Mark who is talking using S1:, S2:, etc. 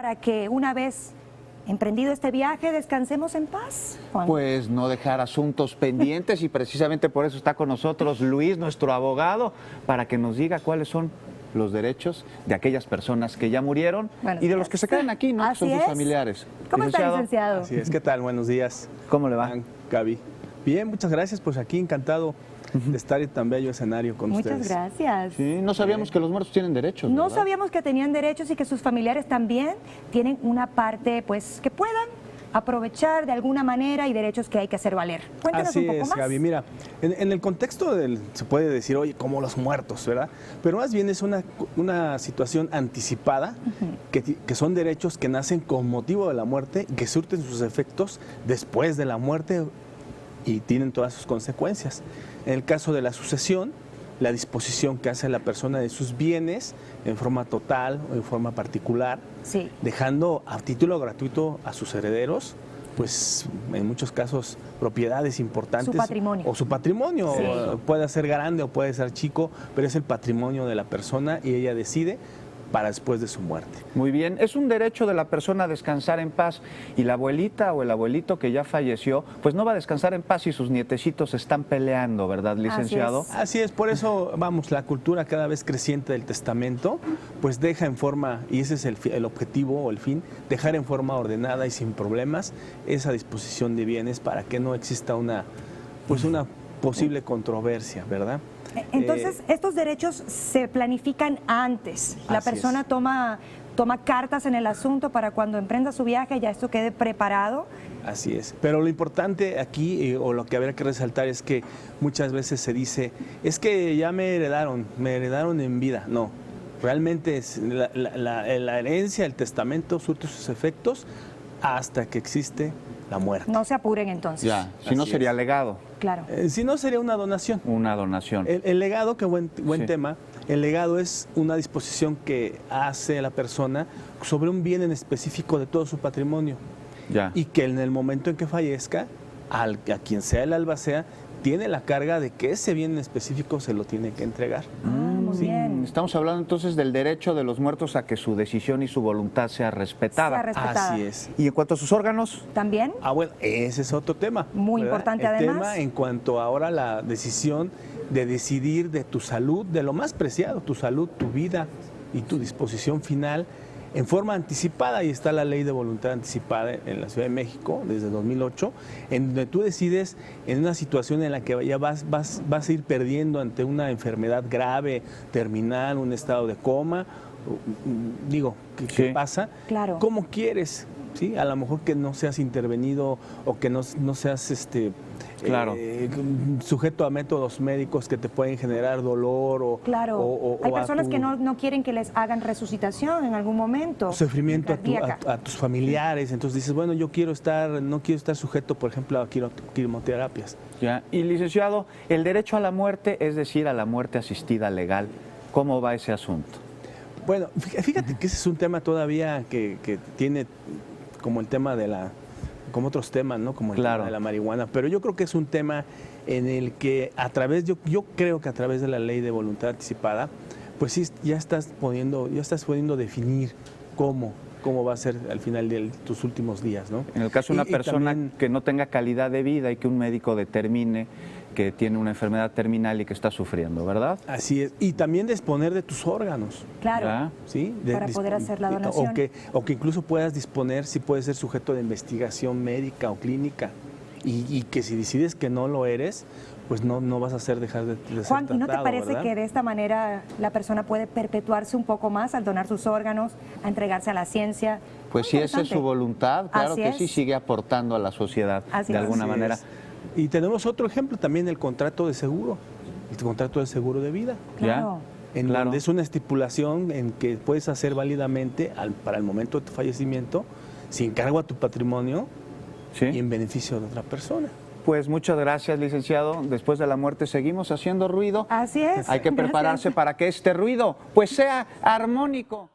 S1: para que una vez emprendido este viaje descansemos en paz, Juan?
S2: Pues no dejar asuntos pendientes y precisamente por eso está con nosotros Luis, nuestro abogado, para que nos diga cuáles son los derechos de aquellas personas que ya murieron y de los que se quedan aquí, ¿no? Que son sus familiares.
S1: ¿Cómo está, licenciado?
S3: Así es, ¿qué tal? Buenos días.
S2: ¿Cómo le va?
S3: Gaby. Bien, muchas gracias, pues aquí encantado de estar en tan bello escenario con ustedes.
S1: Muchas gracias.
S2: Sí, no sabíamos que los muertos tienen derechos,
S1: No
S2: ¿verdad?
S1: sabíamos que tenían derechos y que sus familiares también tienen una parte, pues, que puedan aprovechar de alguna manera y derechos que hay que hacer valer. Cuéntanos
S3: Así
S1: un poco
S3: es,
S1: más.
S3: Gaby. Mira, en el contexto se puede decir, oye, como los muertos, ¿verdad? Pero más bien es una situación anticipada, que son derechos que nacen con motivo de la muerte y que surten sus efectos después de la muerte y tienen todas sus consecuencias. En el caso de la sucesión, la disposición que hace la persona de sus bienes en forma total o en forma particular,
S1: Sí.
S3: dejando a título gratuito a sus herederos, pues en muchos casos propiedades importantes.
S1: Su patrimonio.
S3: O su patrimonio,
S1: Sí.
S3: puede ser grande o puede ser chico, pero es el patrimonio de la persona y ella decide para después de su muerte.
S2: Muy bien, es un derecho de la persona a descansar en paz y la abuelita o el abuelito que ya falleció, pues no va a descansar en paz si sus nietecitos están peleando, ¿verdad, licenciado?
S3: Así es, por eso, vamos, la cultura cada vez creciente del testamento, pues deja en forma, y ese es el objetivo o el fin, dejar en forma ordenada y sin problemas esa disposición de bienes para que no exista una posible controversia, ¿verdad?
S1: Entonces, estos derechos se planifican antes. La
S3: Así
S1: persona
S3: es.
S1: toma cartas en el asunto para cuando emprenda su viaje ya esto quede preparado.
S3: Así es, pero lo importante aquí, o lo que habría que resaltar es que muchas veces se dice, es que ya me heredaron en vida. No, realmente es la herencia, el testamento surte sus efectos hasta que existe la muerte.
S1: No se apuren entonces.
S2: Ya, si no
S3: Así
S2: sería
S3: es.
S2: legado.
S1: Claro.
S3: Si no, sería una donación.
S2: Una donación.
S3: El legado, qué buen
S2: Sí.
S3: tema. El legado es una disposición que hace la persona sobre un bien en específico de todo su patrimonio.
S2: Ya.
S3: Y que en el momento en que fallezca, a quien sea el albacea, tiene la carga de que ese bien en específico se lo tiene que entregar.
S1: Muy bien.
S2: Estamos hablando entonces del derecho de los muertos a que su decisión y su voluntad sea respetada.
S1: Sea respetada.
S3: Así es.
S2: Y en cuanto a sus órganos,
S1: ¿También?
S3: Bueno, ese es otro tema.
S1: Muy
S3: ¿verdad?
S1: importante,
S3: el
S1: además.
S3: tema en cuanto ahora a la decisión de decidir de tu salud, de lo más preciado, tu salud, tu vida y tu disposición final en forma anticipada. Y está la ley de voluntad anticipada en la Ciudad de México desde 2008, en donde tú decides en una situación en la que ya vas a ir perdiendo ante una enfermedad grave, terminal, un estado de coma. Digo, ¿qué
S2: Sí.
S3: pasa?
S1: Claro.
S3: ¿Cómo quieres? ¿Sí? A lo mejor que no seas intervenido o que no seas
S2: Claro.
S3: sujeto a métodos médicos que te pueden generar dolor o
S1: Claro. Hay
S3: a
S1: personas
S3: tu
S1: que no quieren que les hagan resucitación en algún momento.
S3: sufrimiento
S1: cardíaca.
S3: a tus familiares. Entonces dices, bueno, no quiero estar sujeto, por ejemplo, a quimioterapias.
S2: ya. Y licenciado, el derecho a la muerte, es decir, a la muerte asistida legal, ¿cómo va ese asunto?
S3: Bueno, fíjate que ese es un tema todavía que tiene como el tema como otros temas, ¿no? Como el
S2: Claro.
S3: tema de la marihuana, pero yo creo que es un tema en el que yo creo que a través de la ley de voluntad anticipada, pues sí, ya estás pudiendo definir cómo va a ser al final de tus últimos días, ¿no?
S2: En el caso de una
S3: Y
S2: persona
S3: también,
S2: que no tenga calidad de vida y que un médico determine que tiene una enfermedad terminal y que está sufriendo, ¿verdad?
S3: así es, y también disponer de tus órganos.
S1: Claro.
S2: Ya.
S3: ¿Sí?
S1: Para poder hacer la donación.
S3: O que incluso puedas disponer, si puedes ser sujeto de investigación médica o clínica, y que si decides que no lo eres, pues no vas a dejar de ser
S1: Juan, ¿y no te
S3: tratado,
S1: parece
S3: ¿verdad?
S1: que de esta manera la persona puede perpetuarse un poco más al donar sus órganos, a entregarse a la ciencia?
S2: Pues
S1: Muy
S2: si esa es su
S1: interesante.
S2: voluntad, claro
S1: Así
S2: que
S1: es.
S2: sí, sigue aportando a la sociedad
S1: Así
S2: de
S1: es.
S2: alguna
S3: Así
S2: manera.
S3: es. Y tenemos otro ejemplo también, el contrato de seguro, el contrato de seguro de vida.
S1: Claro.
S3: En
S2: Claro.
S3: donde es una estipulación en que puedes hacer válidamente para el momento de tu fallecimiento, sin cargo a tu patrimonio
S2: ¿Sí?
S3: y en beneficio de otra persona.
S2: Pues muchas gracias, licenciado. Después de la muerte seguimos haciendo ruido.
S1: Así es.
S2: Hay que
S1: Gracias.
S2: prepararse para que este ruido pues sea armónico.